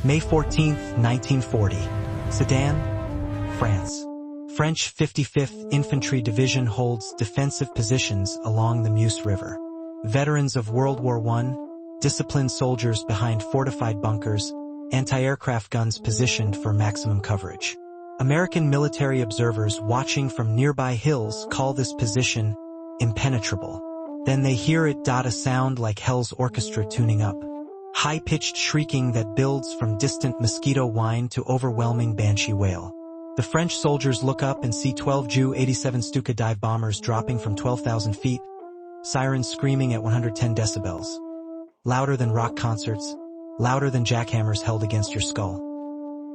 May 14, 1940. Sedan, France. French 55th Infantry Division holds defensive positions along the Meuse River. Veterans of World War I, disciplined soldiers behind fortified bunkers, anti-aircraft guns positioned for maximum coverage. American military observers watching from nearby hills call this position impenetrable. Then they hear it, a sound like hell's orchestra tuning up. High-pitched shrieking that builds from distant mosquito whine to overwhelming banshee wail. The French soldiers look up and see 12 Ju-87 Stuka dive bombers dropping from 12,000 feet, sirens screaming at 110 decibels. Louder than rock concerts, louder than jackhammers held against your skull.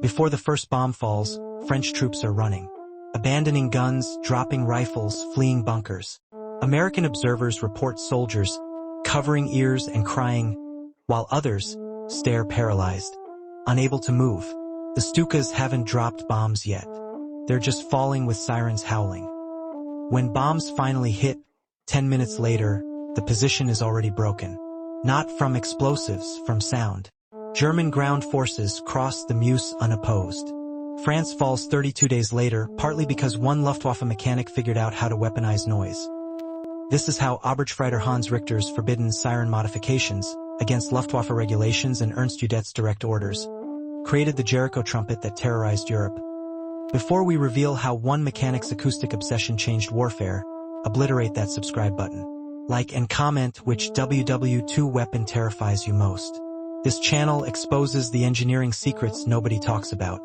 Before the first bomb falls, French troops are running. Abandoning guns, dropping rifles, fleeing bunkers. American observers report soldiers covering ears and crying, while others stare paralyzed, unable to move. The Stukas haven't dropped bombs yet. They're just falling with sirens howling. When bombs finally hit, 10 minutes later, the position is already broken. Not from explosives, from sound. German ground forces cross the Meuse unopposed. France falls 32 days later, partly because one Luftwaffe mechanic figured out how to weaponize noise. This is how Obergefreiter Hans Richter's forbidden siren modifications, against Luftwaffe regulations and Ernst Udet's direct orders, created the Jericho Trumpet that terrorized Europe. Before we reveal how one mechanic's acoustic obsession changed warfare, obliterate that subscribe button. Like and comment which WWII weapon terrifies you most. This channel exposes the engineering secrets nobody talks about.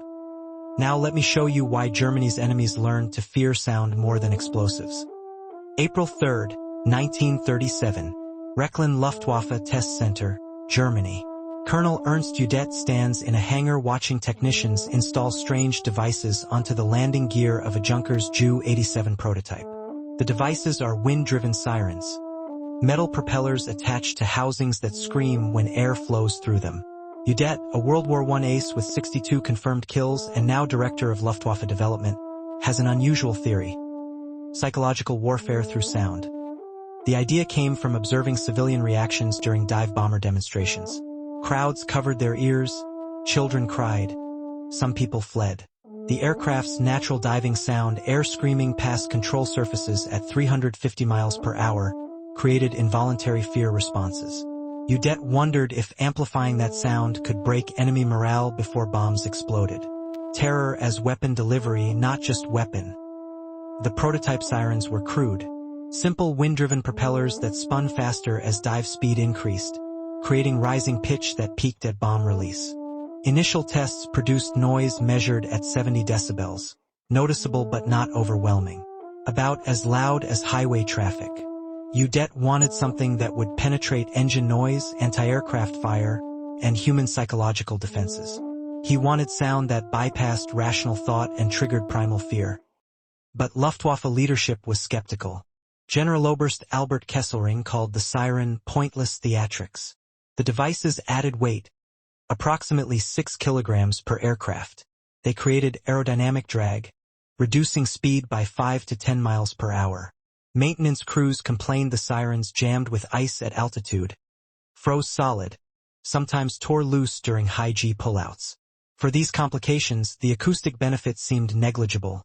Now let me show you why Germany's enemies learned to fear sound more than explosives. April 3, 1937. Rechlin Luftwaffe Test Center, Germany. Colonel Ernst Udet stands in a hangar watching technicians install strange devices onto the landing gear of a Junkers Ju-87 prototype. The devices are wind-driven sirens. Metal propellers attached to housings that scream when air flows through them. Udet, a World War I ace with 62 confirmed kills and now director of Luftwaffe development, has an unusual theory. Psychological warfare through sound. The idea came from observing civilian reactions during dive bomber demonstrations. Crowds covered their ears, children cried, some people fled. The aircraft's natural diving sound, air screaming past control surfaces at 350 miles per hour, created involuntary fear responses. Udet wondered if amplifying that sound could break enemy morale before bombs exploded. Terror as weapon delivery, not just weapon. The prototype sirens were crude. Simple wind-driven propellers that spun faster as dive speed increased, creating rising pitch that peaked at bomb release. Initial tests produced noise measured at 70 decibels, noticeable but not overwhelming. About as loud as highway traffic. Udet wanted something that would penetrate engine noise, anti-aircraft fire, and human psychological defenses. He wanted sound that bypassed rational thought and triggered primal fear. But Luftwaffe leadership was skeptical. Generaloberst Albert Kesselring called the siren pointless theatrics. The devices added weight, approximately 6 kilograms per aircraft. They created aerodynamic drag, reducing speed by 5 to 10 miles per hour. Maintenance crews complained the sirens jammed with ice at altitude, froze solid, sometimes tore loose during high G pullouts. For these complications, the acoustic benefits seemed negligible.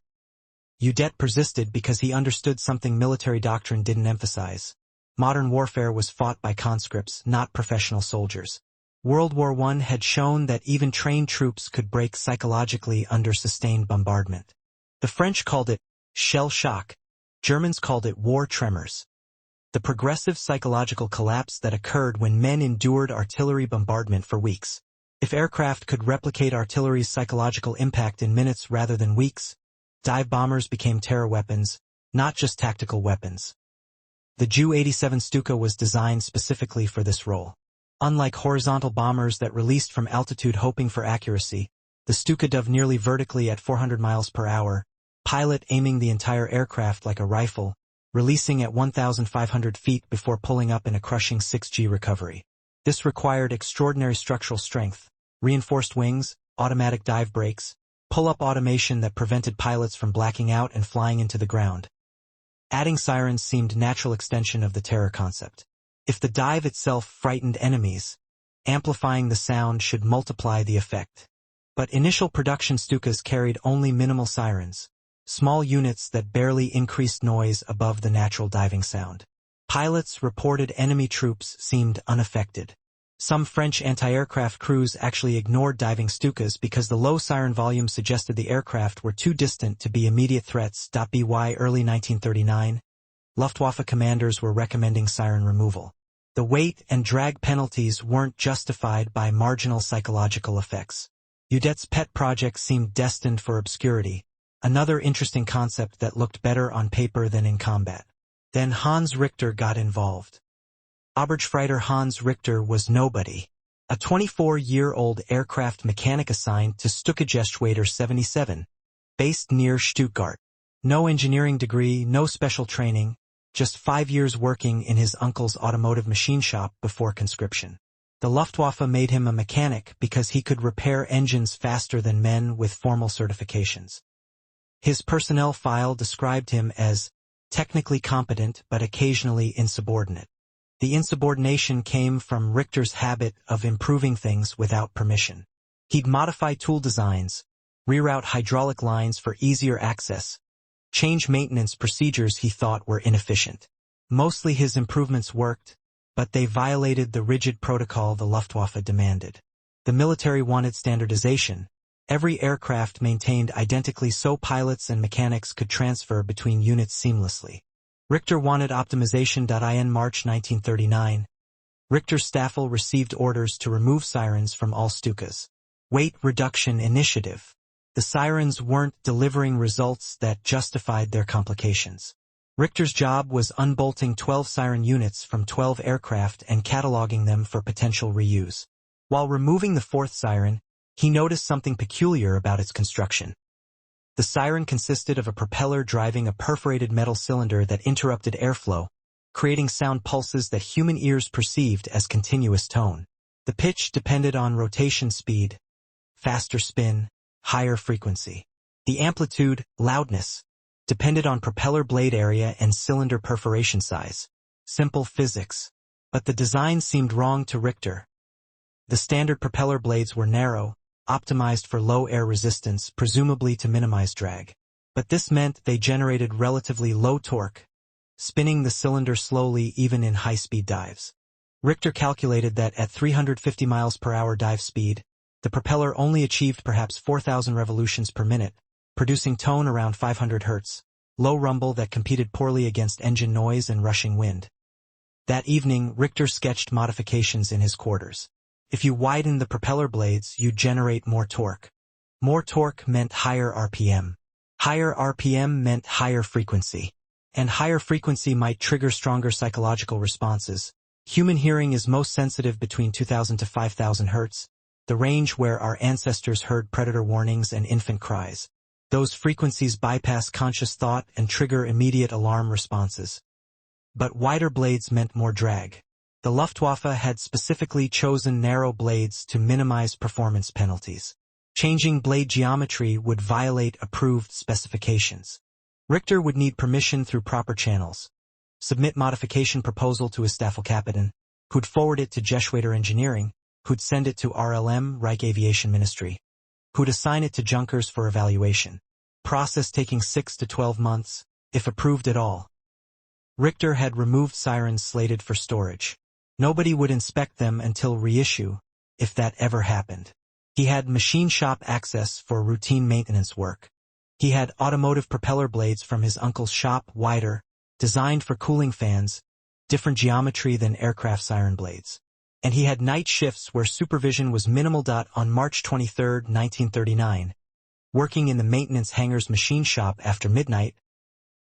Udet persisted because he understood something military doctrine didn't emphasize. Modern warfare was fought by conscripts, not professional soldiers. World War I had shown that even trained troops could break psychologically under sustained bombardment. The French called it shell shock. Germans called it war tremors. The progressive psychological collapse that occurred when men endured artillery bombardment for weeks. If aircraft could replicate artillery's psychological impact in minutes rather than weeks, dive bombers became terror weapons, not just tactical weapons. The Ju-87 Stuka was designed specifically for this role. Unlike horizontal bombers that released from altitude hoping for accuracy, the Stuka dove nearly vertically at 400 miles per hour, pilot aiming the entire aircraft like a rifle, releasing at 1,500 feet before pulling up in a crushing 6G recovery. This required extraordinary structural strength, reinforced wings, automatic dive brakes, pull-up automation that prevented pilots from blacking out and flying into the ground. Adding sirens seemed natural extension of the terror concept. If the dive itself frightened enemies, amplifying the sound should multiply the effect. But initial production Stukas carried only minimal sirens, small units that barely increased noise above the natural diving sound. Pilots reported enemy troops seemed unaffected. Some French anti-aircraft crews actually ignored diving Stukas because the low siren volume suggested the aircraft were too distant to be immediate threats. WWII early 1939, Luftwaffe commanders were recommending siren removal. The weight and drag penalties weren't justified by marginal psychological effects. Udet's pet project seemed destined for obscurity, another interesting concept that looked better on paper than in combat. Then Hans Richter got involved. Obergefreiter Hans Richter was nobody. A 24-year-old aircraft mechanic assigned to Stuka 77, based near Stuttgart. No engineering degree, no special training, just 5 years working in his uncle's automotive machine shop before conscription. The Luftwaffe made him a mechanic because he could repair engines faster than men with formal certifications. His personnel file described him as technically competent but occasionally insubordinate. The insubordination came from Richter's habit of improving things without permission. He'd modify tool designs, reroute hydraulic lines for easier access, change maintenance procedures he thought were inefficient. Mostly his improvements worked, but they violated the rigid protocol the Luftwaffe demanded. The military wanted standardization. Every aircraft maintained identically so pilots and mechanics could transfer between units seamlessly. Richter wanted optimization. In March 1939, Richter's staffel received orders to remove sirens from all Stukas. Weight reduction initiative. The sirens weren't delivering results that justified their complications. Richter's job was unbolting 12 siren units from 12 aircraft and cataloging them for potential reuse. While removing the fourth siren, he noticed something peculiar about its construction. The siren consisted of a propeller driving a perforated metal cylinder that interrupted airflow, creating sound pulses that human ears perceived as continuous tone. The pitch depended on rotation speed, faster spin, higher frequency. The amplitude, loudness, depended on propeller blade area and cylinder perforation size. Simple physics. But the design seemed wrong to Richter. The standard propeller blades were narrow, optimized for low air resistance, presumably to minimize drag. But this meant they generated relatively low torque, spinning the cylinder slowly even in high-speed dives. Richter calculated that at 350 miles per hour dive speed, the propeller only achieved perhaps 4,000 revolutions per minute, producing tone around 500 Hz, low rumble that competed poorly against engine noise and rushing wind. That evening, Richter sketched modifications in his quarters. If you widen the propeller blades, you generate more torque. More torque meant higher RPM. Higher RPM meant higher frequency. And higher frequency might trigger stronger psychological responses. Human hearing is most sensitive between 2,000 to 5,000 Hz, the range where our ancestors heard predator warnings and infant cries. Those frequencies bypass conscious thought and trigger immediate alarm responses. But wider blades meant more drag. The Luftwaffe had specifically chosen narrow blades to minimize performance penalties. Changing blade geometry would violate approved specifications. Richter would need permission through proper channels. Submit modification proposal to his Staffelkapitän, who'd forward it to Geschwader Engineering, who'd send it to RLM, Reich Aviation Ministry, who'd assign it to Junkers for evaluation. Process taking 6 to 12 months, if approved at all. Richter had removed sirens slated for storage. Nobody would inspect them until reissue, if that ever happened. He had machine shop access for routine maintenance work. He had automotive propeller blades from his uncle's shop, wider, designed for cooling fans, different geometry than aircraft siren blades. And he had night shifts where supervision was minimal. On March 23, 1939, working in the maintenance hangar's machine shop after midnight,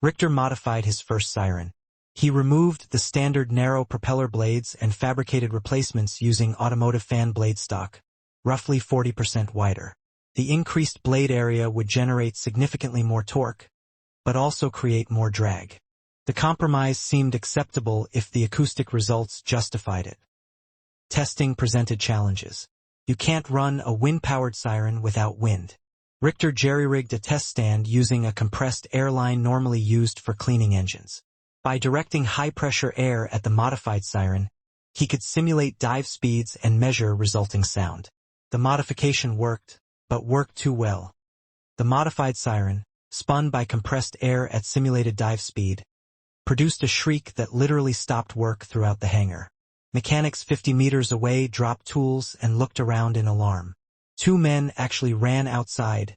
Richter modified his first siren. He removed the standard narrow propeller blades and fabricated replacements using automotive fan blade stock, roughly 40% wider. The increased blade area would generate significantly more torque, but also create more drag. The compromise seemed acceptable if the acoustic results justified it. Testing presented challenges. You can't run a wind-powered siren without wind. Richter jerry-rigged a test stand using a compressed air line normally used for cleaning engines. By directing high-pressure air at the modified siren, He could simulate dive speeds and measure resulting sound. The modification worked, but worked too well. The modified siren, spun by compressed air at simulated dive speed, produced a shriek that literally stopped work throughout the hangar. Mechanics 50 meters away dropped tools and looked around in alarm. 2 men actually ran outside,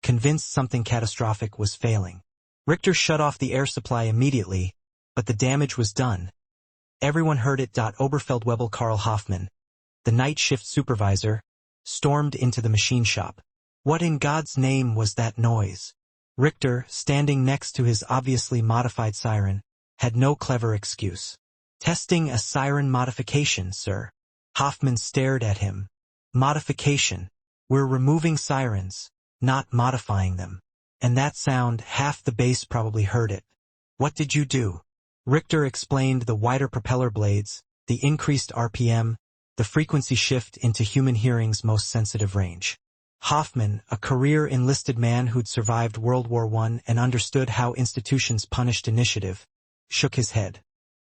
convinced something catastrophic was failing. Richter shut off the air supply immediately, but the damage was done. Everyone heard it. Oberfeldwebel Karl Hoffmann, the night shift supervisor, stormed into the machine shop. What in God's name was that noise? Richter, standing next to his obviously modified siren, had no clever excuse. Testing a siren modification, sir. Hoffmann stared at him. Modification. We're removing sirens, not modifying them. And that sound, half the base probably heard it. What did you do? Richter explained the wider propeller blades, the increased RPM, the frequency shift into human hearing's most sensitive range. Hoffmann, a career enlisted man who'd survived World War I and understood how institutions punished initiative, shook his head.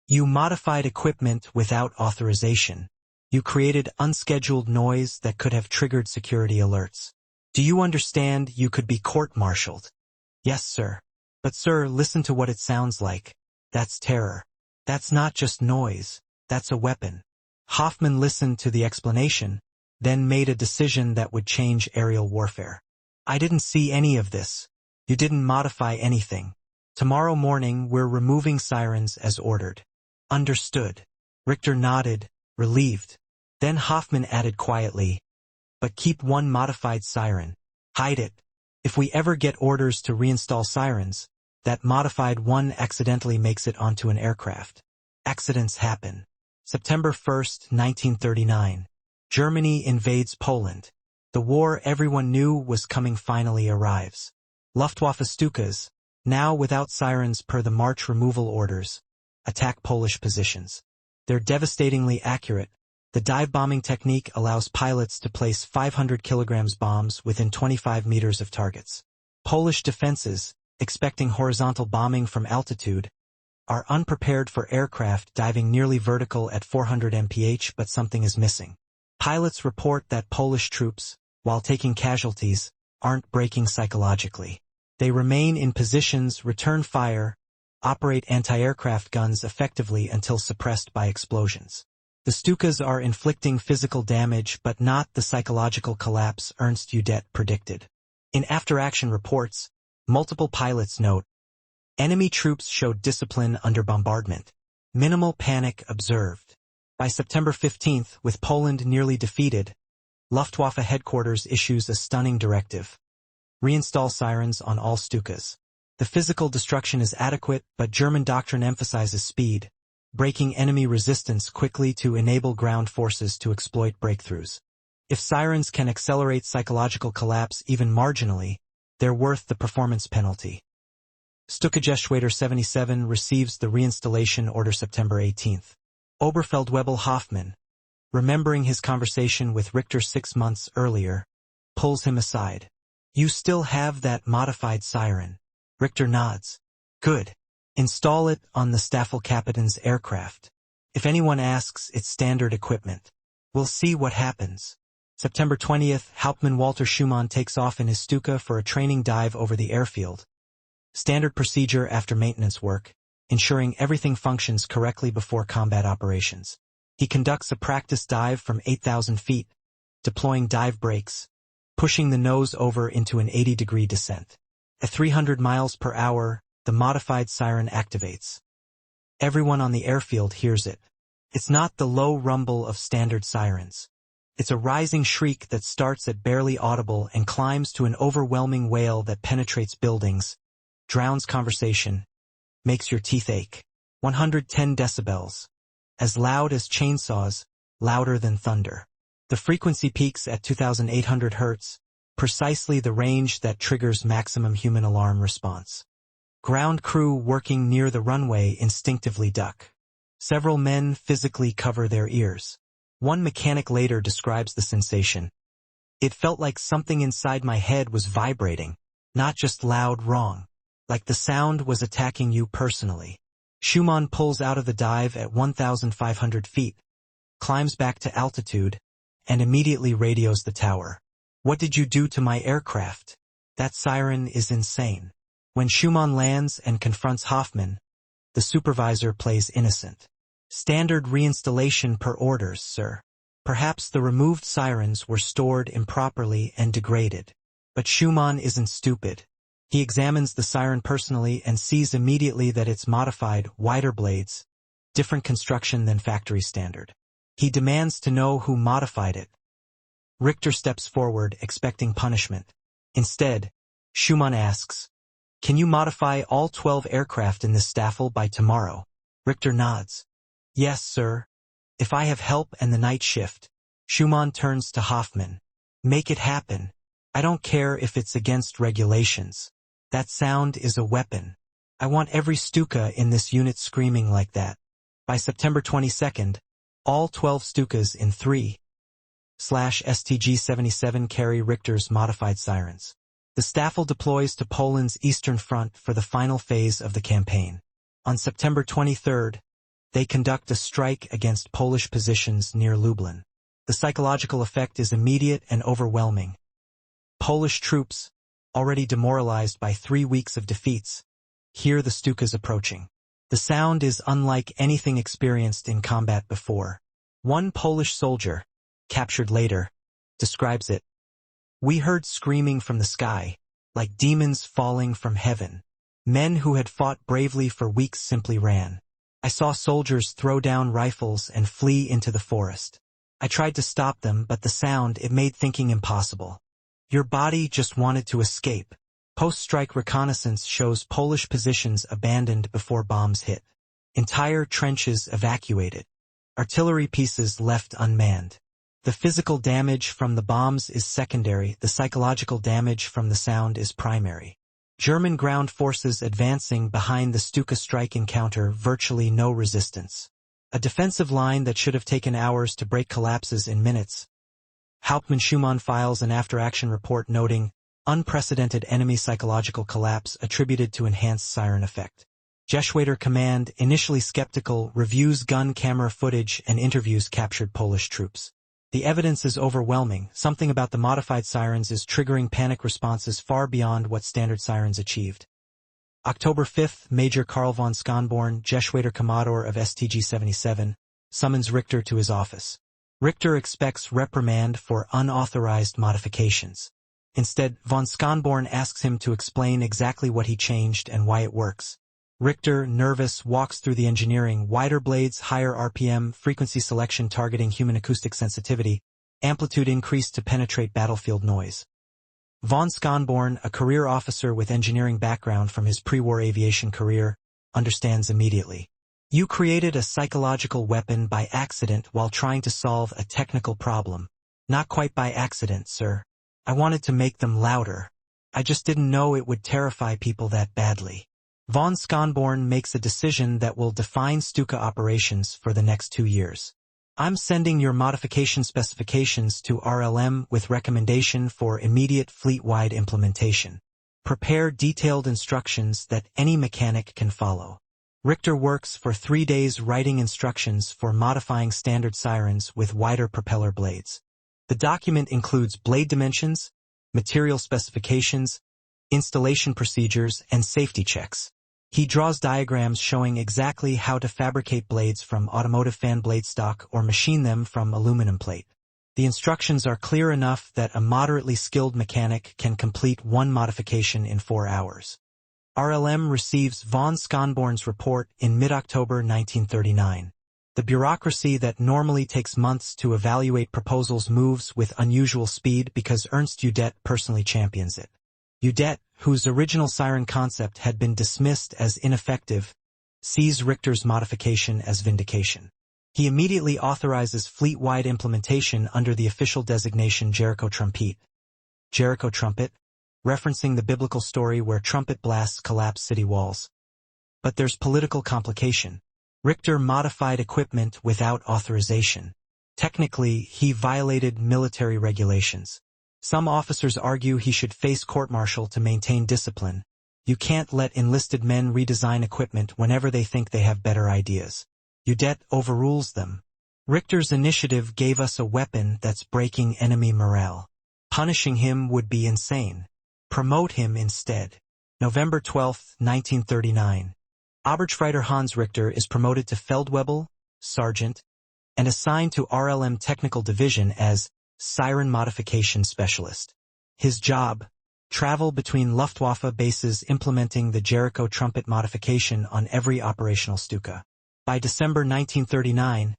You modified equipment without authorization. You created unscheduled noise that could have triggered security alerts. Do you understand you could be court-martialed? Yes, sir. But sir, listen to what it sounds like. That's terror. That's not just noise. That's a weapon. Hoffmann listened to the explanation, then made a decision that would change aerial warfare. I didn't see any of this. You didn't modify anything. Tomorrow morning we're removing sirens as ordered. Understood. Richter nodded, relieved. Then Hoffmann added quietly, but keep one modified siren. Hide it. If we ever get orders to reinstall sirens, that modified one accidentally makes it onto an aircraft. Accidents happen. September 1st, 1939. Germany invades Poland. The war everyone knew was coming finally arrives. Luftwaffe Stukas, now without sirens per the March removal orders, attack Polish positions. They're devastatingly accurate. The dive bombing technique allows pilots to place 500 kilograms bombs within 25 meters of targets. Polish defenses, expecting horizontal bombing from altitude, are unprepared for aircraft diving nearly vertical at 400 mph, but something is missing. Pilots report that Polish troops, while taking casualties, aren't breaking psychologically. They remain in positions, return fire, operate anti-aircraft guns effectively until suppressed by explosions. The Stukas are inflicting physical damage but not the psychological collapse Ernst Udet predicted. In after-action reports, multiple pilots note, enemy troops showed discipline under bombardment. Minimal panic observed. By September 15th, with Poland nearly defeated, Luftwaffe headquarters issues a stunning directive. Reinstall sirens on all Stukas. The physical destruction is adequate, but German doctrine emphasizes speed, breaking enemy resistance quickly to enable ground forces to exploit breakthroughs. If sirens can accelerate psychological collapse even marginally, they're worth the performance penalty. Stuka 77 receives the reinstallation order September 18th. Oberfeldwebel Hoffmann, remembering his conversation with Richter 6 months earlier, pulls him aside. You still have that modified siren. Richter nods. Good. Install it on the Staffelkapitan's aircraft. If anyone asks, it's standard equipment. We'll see what happens. September 20th, Hauptmann Walter Schumann takes off in his Stuka for a training dive over the airfield. Standard procedure after maintenance work, ensuring everything functions correctly before combat operations. He conducts a practice dive from 8,000 feet, deploying dive brakes, pushing the nose over into an 80-degree descent. At 300 miles per hour, the modified siren activates. Everyone on the airfield hears it. It's not the low rumble of standard sirens. It's a rising shriek that starts at barely audible and climbs to an overwhelming wail that penetrates buildings, drowns conversation, makes your teeth ache. 110 decibels. As loud as chainsaws, louder than thunder. The frequency peaks at 2,800 Hz, precisely the range that triggers maximum human alarm response. Ground crew working near the runway instinctively duck. Several men physically cover their ears. One mechanic later describes the sensation. It felt like something inside my head was vibrating, not just loud wrong, like the sound was attacking you personally. Schumann pulls out of the dive at 1,500 feet, climbs back to altitude, and immediately radios the tower. "What did you do to my aircraft? That siren is insane." When Schumann lands and confronts Hoffman, the supervisor plays innocent. "Standard reinstallation per orders, sir. Perhaps the removed sirens were stored improperly and degraded." But Schumann isn't stupid. He examines the siren personally and sees immediately that it's modified, wider blades, different construction than factory standard. He demands to know who modified it. Richter steps forward, expecting punishment. Instead, Schumann asks, "Can you modify all 12 aircraft in this staffel by tomorrow?" Richter nods. "Yes, sir. If I have help and the night shift." Schumann turns to Hoffman. "Make it happen. I don't care if it's against regulations. That sound is a weapon. I want every Stuka in this unit screaming like that." By September 22nd, all 12 Stukas in 3/STG-77 carry Richter's modified sirens. The staffel deploys to Poland's eastern front for the final phase of the campaign. On September 23rd, they conduct a strike against Polish positions near Lublin. The psychological effect is immediate and overwhelming. Polish troops, already demoralized by 3 weeks of defeats, hear the Stukas approaching. The sound is unlike anything experienced in combat before. One Polish soldier, captured later, describes it. "We heard screaming from the sky, like demons falling from heaven. Men who had fought bravely for weeks simply ran. I saw soldiers throw down rifles and flee into the forest. I tried to stop them, but the sound, it made thinking impossible. Your body just wanted to escape." Post-strike reconnaissance shows Polish positions abandoned before bombs hit. Entire trenches evacuated. Artillery pieces left unmanned. The physical damage from the bombs is secondary, the psychological damage from the sound is primary. German ground forces advancing behind the Stuka strike encounter virtually no resistance. A defensive line that should have taken hours to break collapses in minutes. Hauptmann Schumann files an after-action report noting, "Unprecedented enemy psychological collapse attributed to enhanced siren effect." Jeshwater Command, initially skeptical, reviews gun camera footage and interviews captured Polish troops. The evidence is overwhelming. Something about the modified sirens is triggering panic responses far beyond what standard sirens achieved. October 5th, Major Karl von Schonborn, Jeshwater Commodore of STG-77, summons Richter to his office. Richter expects reprimand for unauthorized modifications. Instead, von Schonborn asks him to explain exactly what he changed and why it works. Richter, nervous, walks through the engineering: wider blades, higher RPM, frequency selection targeting human acoustic sensitivity, amplitude increased to penetrate battlefield noise. Von Schonborn, a career officer with engineering background from his pre-war aviation career, understands immediately. "You created a psychological weapon by accident while trying to solve a technical problem." "Not quite by accident, sir. I wanted to make them louder. I just didn't know it would terrify people that badly." Von Schonborn makes a decision that will define Stuka operations for the next 2 years. "I'm sending your modification specifications to RLM with recommendation for immediate fleet-wide implementation. Prepare detailed instructions that any mechanic can follow." Richter works for 3 days writing instructions for modifying standard sirens with wider propeller blades. The document includes blade dimensions, material specifications, installation procedures, and safety checks. He draws diagrams showing exactly how to fabricate blades from automotive fan blade stock or machine them from aluminum plate. The instructions are clear enough that a moderately skilled mechanic can complete one modification in 4 hours. RLM receives von Schonborn's report in mid-October 1939. The bureaucracy that normally takes months to evaluate proposals moves with unusual speed because Ernst Udet personally champions it. Udet, whose original siren concept had been dismissed as ineffective, sees Richter's modification as vindication. He immediately authorizes fleet-wide implementation under the official designation Jericho Trumpet. Jericho Trumpet, referencing the biblical story where trumpet blasts collapse city walls. But there's political complication. Richter modified equipment without authorization. Technically, he violated military regulations. Some officers argue he should face court-martial to maintain discipline. You can't let enlisted men redesign equipment whenever they think they have better ideas. Udet overrules them. Richter's initiative gave us a weapon that's breaking enemy morale. Punishing him would be insane. Promote him instead. November 12, 1939. Obergefreiter Hans Richter is promoted to Feldwebel, Sergeant, and assigned to RLM Technical Division as Siren Modification Specialist. His job: travel between Luftwaffe bases implementing the Jericho Trumpet modification on every operational Stuka. By December 1939,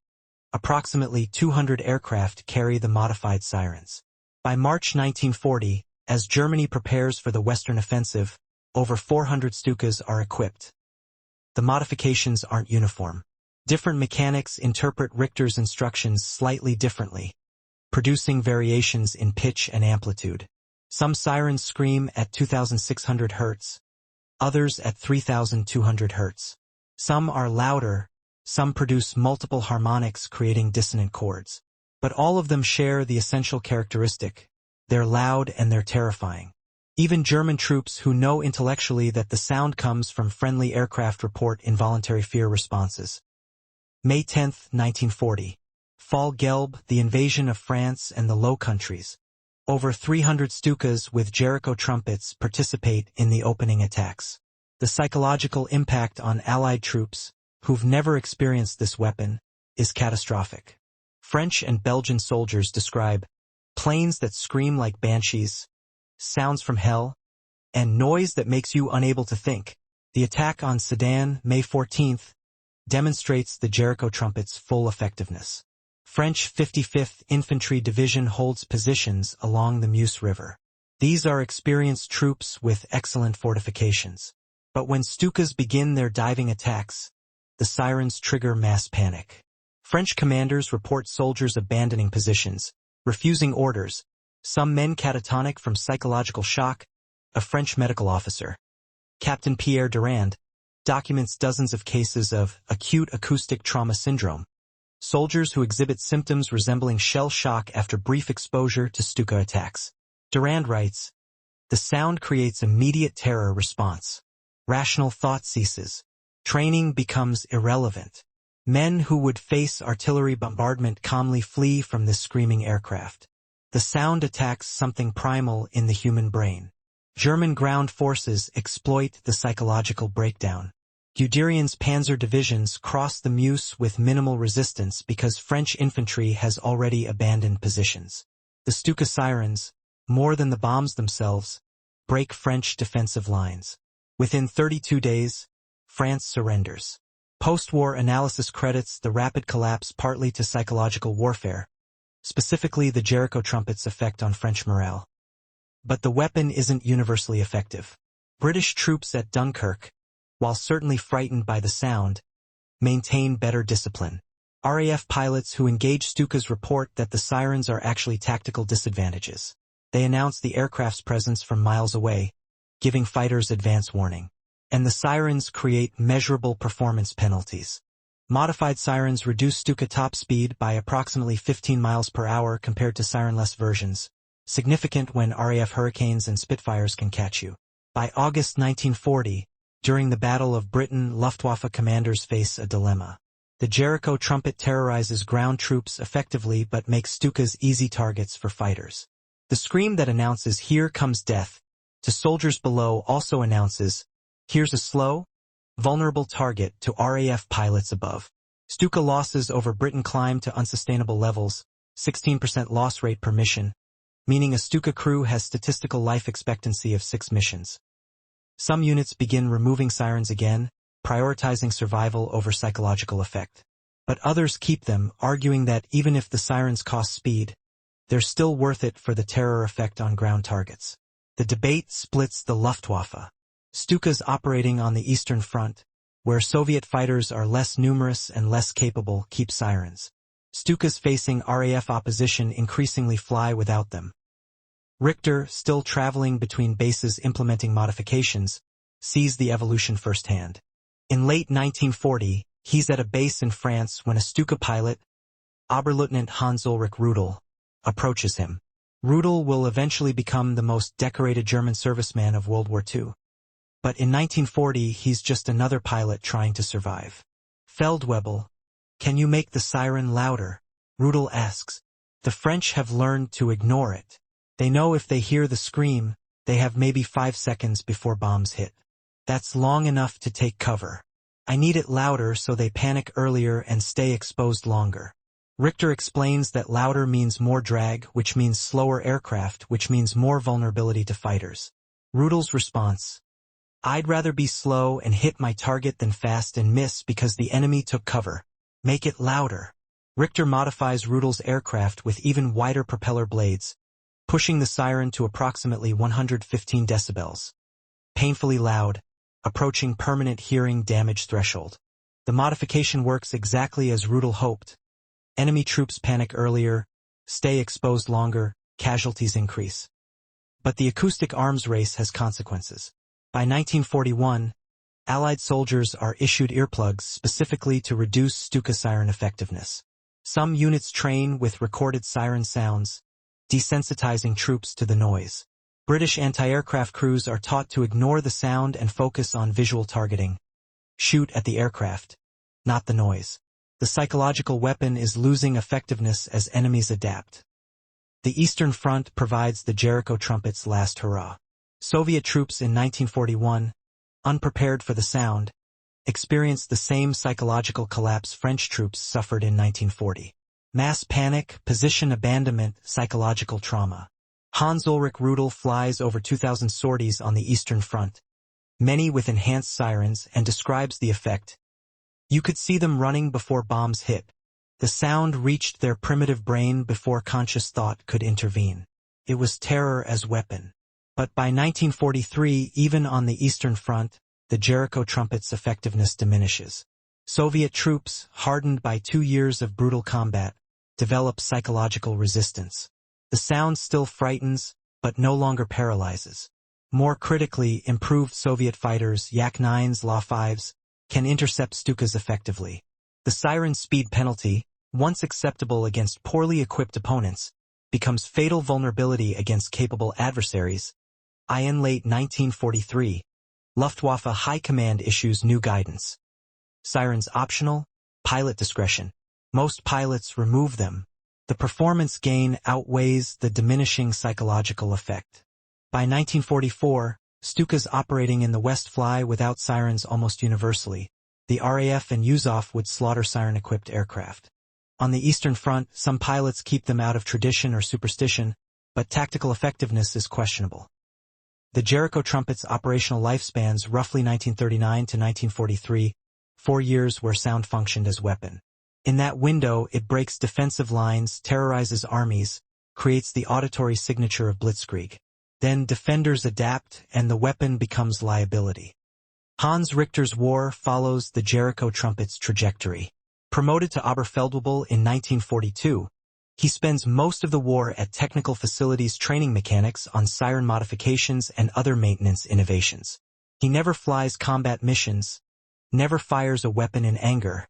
approximately 200 aircraft carry the modified sirens. By March 1940, as Germany prepares for the Western Offensive, over 400 Stukas are equipped. The modifications aren't uniform. Different mechanics interpret Richter's instructions slightly differently, producing variations in pitch and amplitude. Some sirens scream at 2,600 Hz, others at 3,200 Hz. Some are louder, some produce multiple harmonics creating dissonant chords. But all of them share the essential characteristic: they're loud and they're terrifying. Even German troops who know intellectually that the sound comes from friendly aircraft report involuntary fear responses. May 10, 1940. Fall Gelb, the invasion of France and the Low Countries. Over 300 Stukas with Jericho Trumpets participate in the opening attacks. The psychological impact on Allied troops, who've never experienced this weapon, is catastrophic. French and Belgian soldiers describe planes that scream like banshees, sounds from hell, and noise that makes you unable to think. The attack on Sedan, May 14th, demonstrates the Jericho Trumpet's full effectiveness. French 55th Infantry Division holds positions along the Meuse River. These are experienced troops with excellent fortifications. But when Stukas begin their diving attacks, the sirens trigger mass panic. French commanders report soldiers abandoning positions, refusing orders, some men catatonic from psychological shock. A French medical officer, Captain Pierre Durand, documents dozens of cases of acute acoustic trauma syndrome, soldiers who exhibit symptoms resembling shell shock after brief exposure to Stuka attacks. Durand writes, "The sound creates immediate terror response. Rational thought ceases. Training becomes irrelevant. Men who would face artillery bombardment calmly flee from this screaming aircraft. The sound attacks something primal in the human brain." German ground forces exploit the psychological breakdown. Guderian's panzer divisions cross the Meuse with minimal resistance because French infantry has already abandoned positions. The Stuka Sirens, more than the bombs themselves, break French defensive lines. Within 32 days, France surrenders. Post-war analysis credits the rapid collapse partly to psychological warfare, specifically the Jericho Trumpet's effect on French morale. But the weapon isn't universally effective. British troops at Dunkirk, while certainly frightened by the sound, maintain better discipline. RAF pilots who engage Stukas report that the sirens are actually tactical disadvantages. They announce the aircraft's presence from miles away, giving fighters advance warning. And the sirens create measurable performance penalties. Modified sirens reduce Stuka top speed by approximately 15 miles per hour compared to sirenless versions, significant when RAF Hurricanes and Spitfires can catch you. By August 1940, during the Battle of Britain, Luftwaffe commanders face a dilemma. The Jericho Trumpet terrorizes ground troops effectively but makes Stukas easy targets for fighters. The scream that announces "Here comes death" to soldiers below also announces "Here's a slow, vulnerable target" to RAF pilots above. Stuka losses over Britain climb to unsustainable levels, 16% loss rate per mission, meaning a Stuka crew has statistical life expectancy of 6 missions. Some units begin removing sirens again, prioritizing survival over psychological effect. But others keep them, arguing that even if the sirens cost speed, they're still worth it for the terror effect on ground targets. The debate splits the Luftwaffe. Stukas operating on the Eastern Front, where Soviet fighters are less numerous and less capable, keep sirens. Stukas facing RAF opposition increasingly fly without them. Richter, still traveling between bases implementing modifications, sees the evolution firsthand. In late 1940, he's at a base in France when a Stuka pilot, Oberleutnant Hans-Ulrich Rudel, approaches him. Rudel will eventually become the most decorated German serviceman of World War II. But in 1940, he's just another pilot trying to survive. "Feldwebel, can you make the siren louder?" Rudel asks. The French have learned to ignore it. They know if they hear the scream, they have maybe 5 seconds before bombs hit. That's long enough to take cover. I need it louder so they panic earlier and stay exposed longer. Richter explains that louder means more drag, which means slower aircraft, which means more vulnerability to fighters. Rudel's response. I'd rather be slow and hit my target than fast and miss because the enemy took cover. Make it louder. Richter modifies Rudel's aircraft with even wider propeller blades, pushing the siren to approximately 115 decibels. Painfully loud, approaching permanent hearing damage threshold. The modification works exactly as Rudel hoped. Enemy troops panic earlier, stay exposed longer, casualties increase. But the acoustic arms race has consequences. By 1941, Allied soldiers are issued earplugs specifically to reduce Stuka siren effectiveness. Some units train with recorded siren sounds, desensitizing troops to the noise. British anti-aircraft crews are taught to ignore the sound and focus on visual targeting. Shoot at the aircraft, not the noise. The psychological weapon is losing effectiveness as enemies adapt. The Eastern Front provides the Jericho Trumpet's last hurrah. Soviet troops in 1941, unprepared for the sound, experienced the same psychological collapse French troops suffered in 1940. Mass panic, position abandonment, psychological trauma. Hans Ulrich Rudel flies over 2,000 sorties on the Eastern Front, many with enhanced sirens, and describes the effect. You could see them running before bombs hit. The sound reached their primitive brain before conscious thought could intervene. It was terror as weapon. But by 1943, even on the Eastern Front, the Jericho Trumpet's effectiveness diminishes. Soviet troops, hardened by 2 years of brutal combat, develop psychological resistance. The sound still frightens, but no longer paralyzes. More critically, improved Soviet fighters, Yak-9s, La-5s, can intercept Stukas effectively. The siren speed penalty, once acceptable against poorly equipped opponents, becomes fatal vulnerability against capable adversaries. In late 1943, Luftwaffe High Command issues new guidance. Sirens optional, pilot discretion. Most pilots remove them. The performance gain outweighs the diminishing psychological effect. By 1944, Stukas operating in the West fly without sirens almost universally. The RAF and USAF would slaughter siren-equipped aircraft. On the Eastern Front, some pilots keep them out of tradition or superstition, but tactical effectiveness is questionable. The Jericho Trumpet's operational lifespans roughly 1939 to 1943, 4 years where sound functioned as weapon. In that window, it breaks defensive lines, terrorizes armies, creates the auditory signature of blitzkrieg. Then defenders adapt, and the weapon becomes liability. Hans Richter's war follows the Jericho Trumpet's trajectory. Promoted to Oberfeldwebel in 1942, he spends most of the war at technical facilities training mechanics on siren modifications and other maintenance innovations. He never flies combat missions, never fires a weapon in anger,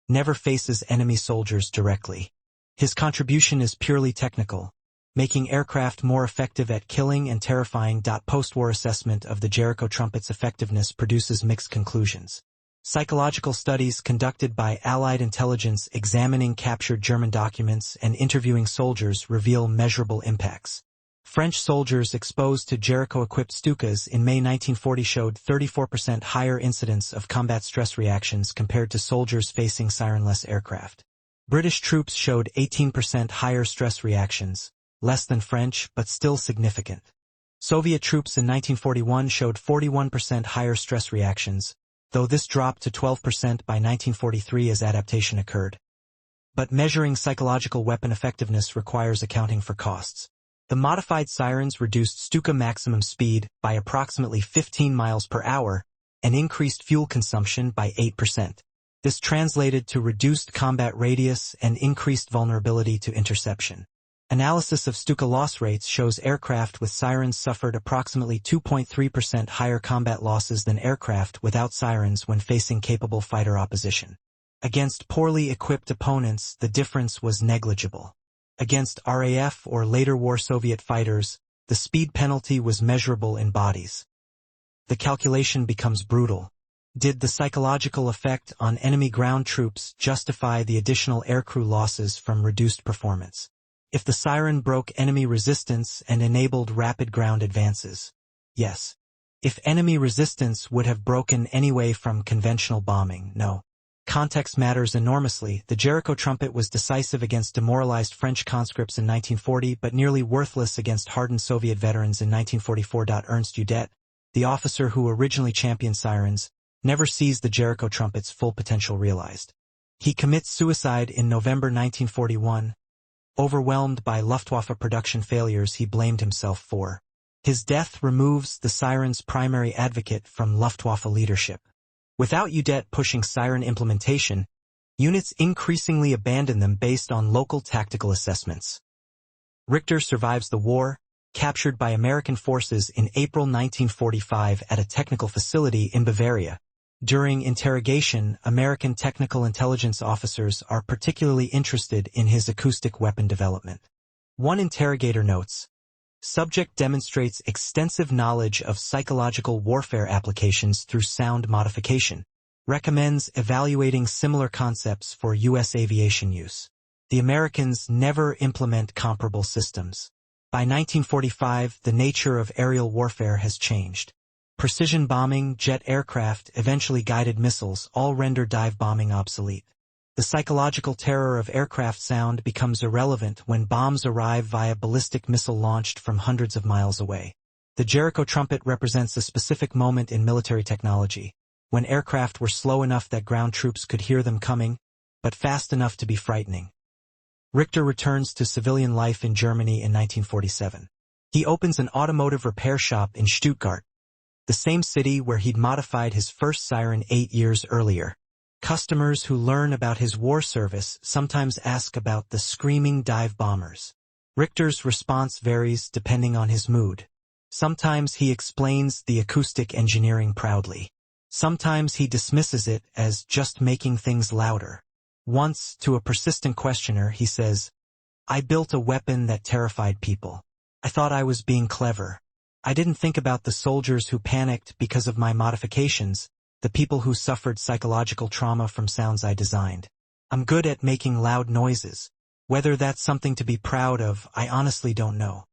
never faces enemy soldiers directly. His contribution is purely technical, making aircraft more effective at killing and terrifying. Post-war assessment of the Jericho Trumpet's effectiveness produces mixed conclusions. Psychological studies conducted by Allied intelligence examining captured German documents and interviewing soldiers reveal measurable impacts. French soldiers exposed to Jericho-equipped Stukas in May 1940 showed 34% higher incidence of combat stress reactions compared to soldiers facing sirenless aircraft. British troops showed 18% higher stress reactions, less than French but still significant. Soviet troops in 1941 showed 41% higher stress reactions, though this dropped to 12% by 1943 as adaptation occurred. But measuring psychological weapon effectiveness requires accounting for costs. The modified sirens reduced Stuka maximum speed by approximately 15 miles per hour and increased fuel consumption by 8%. This translated to reduced combat radius and increased vulnerability to interception. Analysis of Stuka loss rates shows aircraft with sirens suffered approximately 2.3% higher combat losses than aircraft without sirens when facing capable fighter opposition. Against poorly equipped opponents, the difference was negligible. Against RAF or later war Soviet fighters, the speed penalty was measurable in bodies. The calculation becomes brutal. Did the psychological effect on enemy ground troops justify the additional aircrew losses from reduced performance? If the siren broke enemy resistance and enabled rapid ground advances? Yes. If enemy resistance would have broken anyway from conventional bombing? No. Context matters enormously. The Jericho Trumpet was decisive against demoralized French conscripts in 1940, but nearly worthless against hardened Soviet veterans in 1944. Ernst Udet, the officer who originally championed sirens, never sees the Jericho Trumpet's full potential realized. He commits suicide in November 1941. Overwhelmed by Luftwaffe production failures he blamed himself for. His death removes the siren's primary advocate from Luftwaffe leadership. Without Udet pushing siren implementation, units increasingly abandon them based on local tactical assessments. Richter survives the war, captured by American forces in April 1945 at a technical facility in Bavaria. During interrogation, American technical intelligence officers are particularly interested in his acoustic weapon development. One interrogator notes, "Subject demonstrates extensive knowledge of psychological warfare applications through sound modification. Recommends evaluating similar concepts for U.S. aviation use. The Americans never implement comparable systems." By 1945, the nature of aerial warfare has changed. Precision bombing, jet aircraft, eventually guided missiles all render dive bombing obsolete. The psychological terror of aircraft sound becomes irrelevant when bombs arrive via ballistic missile launched from hundreds of miles away. The Jericho Trumpet represents a specific moment in military technology, when aircraft were slow enough that ground troops could hear them coming, but fast enough to be frightening. Richter returns to civilian life in Germany in 1947. He opens an automotive repair shop in Stuttgart, the same city where he'd modified his first siren 8 years earlier. Customers who learn about his war service sometimes ask about the screaming dive bombers. Richter's response varies depending on his mood. Sometimes he explains the acoustic engineering proudly. Sometimes he dismisses it as just making things louder. Once, to a persistent questioner, he says, "I built a weapon that terrified people. I thought I was being clever. I didn't think about the soldiers who panicked because of my modifications, the people who suffered psychological trauma from sounds I designed. I'm good at making loud noises. Whether that's something to be proud of, I honestly don't know."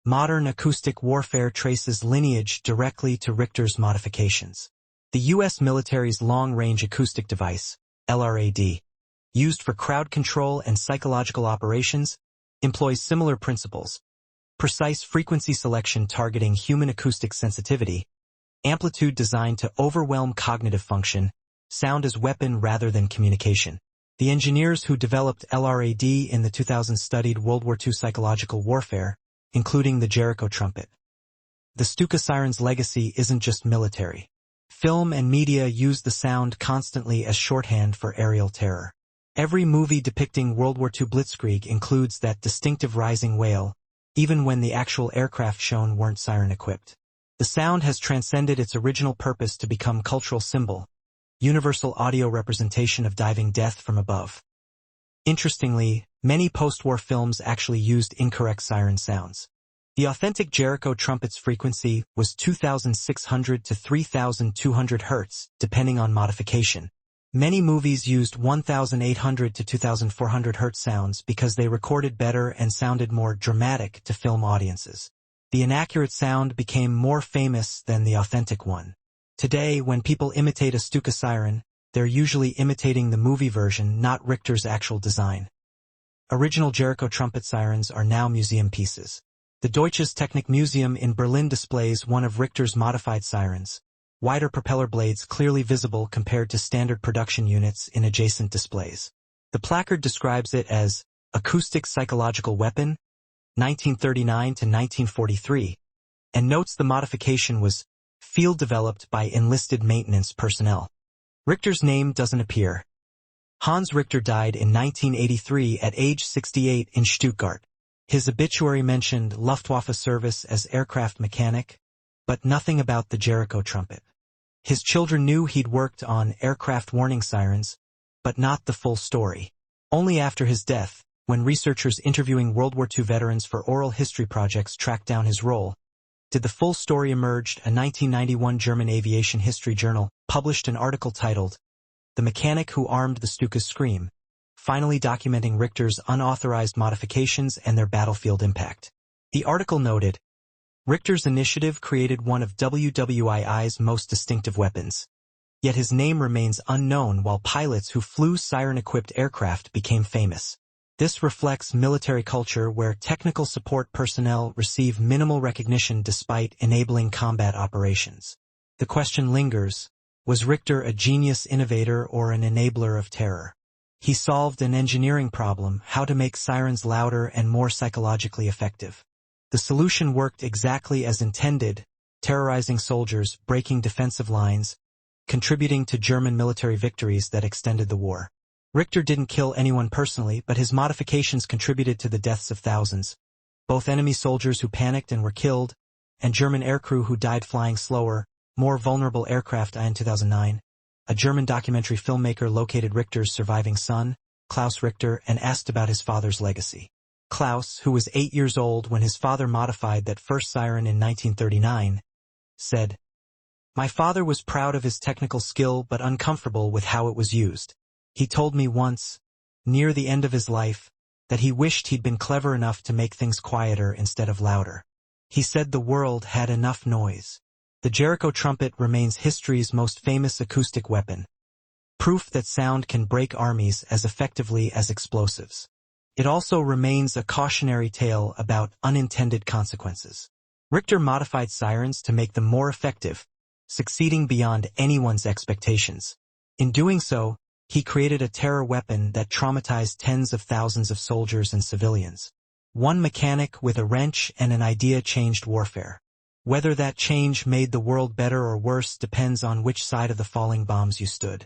Modern acoustic warfare traces lineage directly to Richter's modifications. The U.S. military's long-range acoustic device, LRAD, used for crowd control and psychological operations, employs similar principles. Precise frequency selection targeting human acoustic sensitivity, amplitude designed to overwhelm cognitive function, sound as weapon rather than communication. The engineers who developed LRAD in the 2000s studied World War II psychological warfare, including the Jericho Trumpet. The Stuka Siren's legacy isn't just military. Film and media use the sound constantly as shorthand for aerial terror. Every movie depicting World War II blitzkrieg includes that distinctive rising wail, even when the actual aircraft shown weren't siren-equipped. The sound has transcended its original purpose to become cultural symbol, universal audio representation of diving death from above. Interestingly, many post-war films actually used incorrect siren sounds. The authentic Jericho Trumpet's frequency was 2,600 to 3,200 Hz, depending on modification. Many movies used 1,800 to 2,400 Hz sounds because they recorded better and sounded more dramatic to film audiences. The inaccurate sound became more famous than the authentic one. Today, when people imitate a Stuka siren, they're usually imitating the movie version, not Richter's actual design. Original Jericho Trumpet sirens are now museum pieces. The Deutsches Technikmuseum in Berlin displays one of Richter's modified sirens. Wider propeller blades clearly visible compared to standard production units in adjacent displays. The placard describes it as acoustic psychological weapon, 1939 to 1943, and notes the modification was field-developed by enlisted maintenance personnel. Richter's name doesn't appear. Hans Richter died in 1983 at age 68 in Stuttgart. His obituary mentioned Luftwaffe service as aircraft mechanic, but nothing about the Jericho Trumpet. His children knew he'd worked on aircraft warning sirens, but not the full story. Only after his death, when researchers interviewing World War II veterans for oral history projects tracked down his role, Did the full story emerge? A 1991 German aviation history journal published an article titled, "The Mechanic Who Armed the Stukas Scream," finally documenting Richter's unauthorized modifications and their battlefield impact. The article noted, Richter's initiative created one of WWII's most distinctive weapons. Yet his name remains unknown while pilots who flew siren-equipped aircraft became famous. This reflects military culture where technical support personnel receive minimal recognition despite enabling combat operations. The question lingers, was Richter a genius innovator or an enabler of terror? He solved an engineering problem, how to make sirens louder and more psychologically effective. The solution worked exactly as intended, terrorizing soldiers, breaking defensive lines, contributing to German military victories that extended the war. Richter didn't kill anyone personally, but his modifications contributed to the deaths of thousands, both enemy soldiers who panicked and were killed, and German aircrew who died flying slower, more vulnerable aircraft. In 2009, a German documentary filmmaker located Richter's surviving son, Klaus Richter, and asked about his father's legacy. Klaus, who was 8 years old when his father modified that first siren in 1939, said, "My father was proud of his technical skill but uncomfortable with how it was used. He told me once, near the end of his life, that he wished he'd been clever enough to make things quieter instead of louder. He said the world had enough noise." The Jericho Trumpet remains history's most famous acoustic weapon, proof that sound can break armies as effectively as explosives. It also remains a cautionary tale about unintended consequences. Richter modified sirens to make them more effective, succeeding beyond anyone's expectations. In doing so, he created a terror weapon that traumatized tens of thousands of soldiers and civilians. One mechanic with a wrench and an idea changed warfare. Whether that change made the world better or worse depends on which side of the falling bombs you stood.